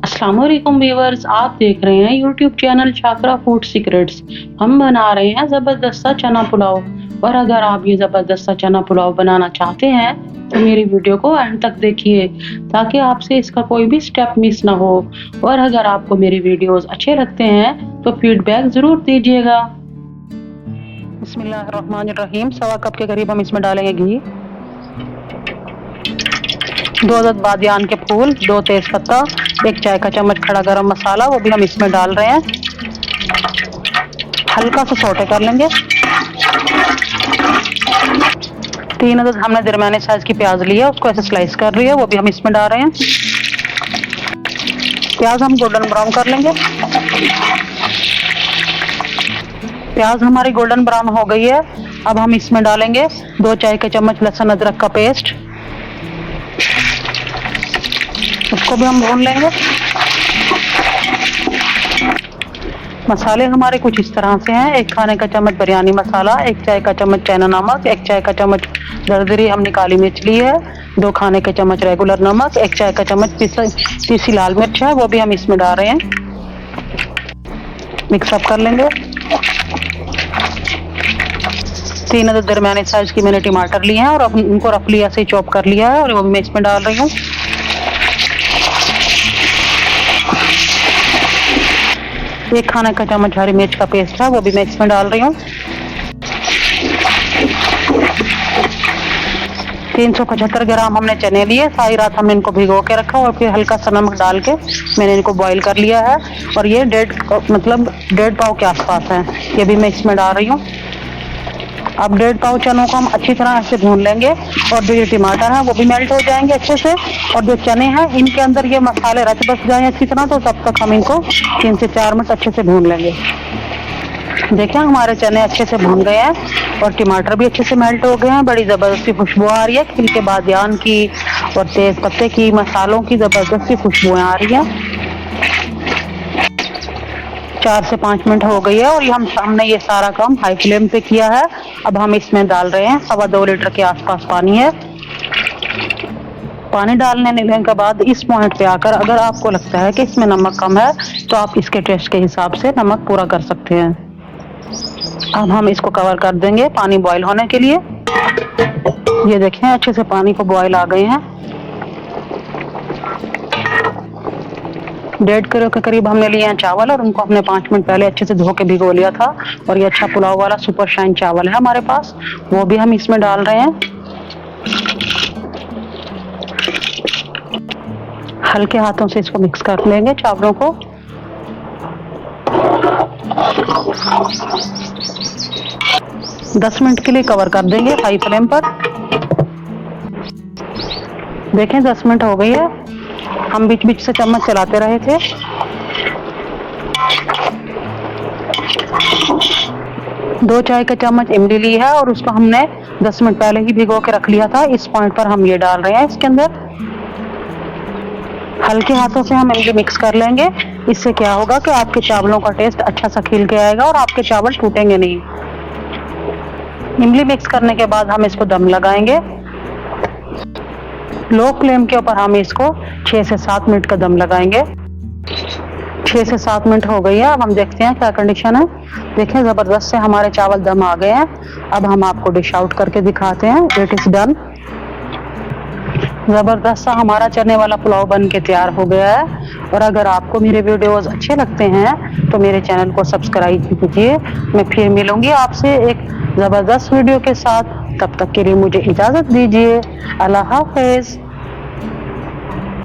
अस्सलाम वालेकुम व्यूअर्स, आप देख रहे हैं YouTube channel Shakra food secrets. हम बना रहे हैं ज़बरदस्त सा चना पुलाव। और अगर आप ये ज़बरदस्त सा चना पुलाव बनाना चाहते हैं तो मेरी वीडियो को एंड तक देखिए ताकि आपसे इसका कोई भी स्टेप मिस ना हो। और अगर आपको मेरी वीडियोस अच्छे लगते हैं तो फीडबैक ज़रूर दीजिएगा। बिस्मिल्लाहिर्रहमानिर्रहीम। सवा कप के करीब हम इसमें डालेंगे घी, 2 अदद बादियान के फूल, 2 तेज पत्ता, 1 चाय का चम्मच खड़ा गरम मसाला, वो भी हम इसमें डाल रहे हैं। हल्का सा सौटे कर लेंगे। 3 अदद हमने दरमियाने साइज की प्याज लिया, उसको ऐसे स्लाइस कर रही है, वो भी हम इसमें डाल रहे हैं। प्याज हम गोल्डन ब्राउन कर लेंगे। प्याज हमारी गोल्डन ब्राउन हो गई है। अब हम इसमें डालेंगे 2 चाय के चम्मच लहसुन अदरक का पेस्ट, उसको भी हम भून लेंगे। मसाले हमारे कुछ इस तरह से हैं। 1 खाने का चम्मच बिरयानी मसाला, 1 चाय का चम्मच चाइना नमक, 1 चाय का चम्मच दरदरी हमने काली मिर्च ली है, 2 खाने के चम्मच रेगुलर नमक, 1 चाय का चम्मच पीसी लाल मिर्च है, वो भी हम इसमें डाल रहे हैं। मिक्सअप कर लेंगे। 3 अदद दरमियाने साइज की मैंने टमाटर लिए हैं और अब उनको रफली ऐसे चॉप कर लिया है और वो भी मैं इसमें डाल रही हूँ। एक खाने का चम्मच हरी मिर्च का पेस्ट है, वो भी मैं इसमें डाल रही हूँ। 375 ग्राम हमने चने लिए, सारी रात हमने इनको भिगो के रखा और फिर हल्का सा नमक डाल के मैंने इनको बॉईल कर लिया है। और ये 1.5 पाव के आसपास है, ये भी मैं इसमें डाल रही हूँ। अब 1.5 पाव चनों को हम अच्छी तरह से भून लेंगे और जो ये टमाटर है वो भी मेल्ट हो जाएंगे अच्छे से। और जो चने हैं इनके अंदर ये मसाले रच बस जाएं अच्छी तरह, तो तब तक हम इनको 3 से 4 मिनट अच्छे से भून लेंगे। देखिए हमारे चने अच्छे से भून गए हैं और टमाटर भी अच्छे से मेल्ट हो गए हैं। बड़ी ज़बरदस्ती खुशबू आ रही है, खिल के बादियान की और तेज पत्ते की, मसालों की ज़बरदस्ती खुशबुएं आ रही हैं। 4 से 5 मिनट हो गई है और हमने ये सारा काम हाई फ्लेम पे किया है। अब हम इसमें डाल रहे हैं 2.25 लीटर के आसपास पानी है। पानी डालने के बाद इस पॉइंट पे आकर अगर आपको लगता है कि इसमें नमक कम है तो आप इसके टेस्ट के हिसाब से नमक पूरा कर सकते हैं। अब हम इसको कवर कर देंगे पानी बॉईल होने के लिए। ये देखें अच्छे से पानी को बॉईल आ गए हैं। 1.5 किलो के करीब हमने लिए हैं चावल और उनको हमने 5 मिनट पहले अच्छे से धो के भिगो लिया था। और ये अच्छा पुलाव वाला सुपर शाइन चावल है हमारे पास, वो भी हम इसमें डाल रहे हैं। हल्के हाथों से इसको मिक्स कर लेंगे चावलों को। दस मिनट के लिए कवर कर देंगे हाई फ्लेम पर। देखें 10 मिनट हो गई है, हम बीच बीच से चम्मच चलाते रहे थे। दो चाय का चम्मच इमली ली है और उसको हमने 10 मिनट पहले ही भिगो के रख लिया था। इस पॉइंट पर हम ये डाल रहे हैं इसके अंदर। हल्के हाथों से हम इमली मिक्स कर लेंगे। इससे क्या होगा कि आपके चावलों का टेस्ट अच्छा सा खिल के आएगा और आपके चावल टूटेंगे नहीं। इमली मिक्स करने के बाद हम इसको दम लगाएंगे। लो फ्लेम के ऊपर हम इसको 6 से 7 मिनट का दम लगाएंगे। 6 से 7 मिनट हो गई है। अब हम देखते हैं क्या कंडीशन है। देखें ज़बरदस्त से हमारे चावल दम आ गए हैं। अब हम आपको डिश आउट करके दिखाते हैं। It is done. ज़बरदस्त सा हमारा चने वाला पुलाव बन के तैयार हो गया है। और अगर आपको मेरे वीडियोस अच्छे लगते हैं तो मेरे चैनल को सब्सक्राइब कीजिए। मैं फिर मिलूंगी आपसे एक ज़बरदस्त वीडियो के साथ। तब तक के लिए मुझे इजाज़त दीजिए। अल्लाह हाफ़िज़।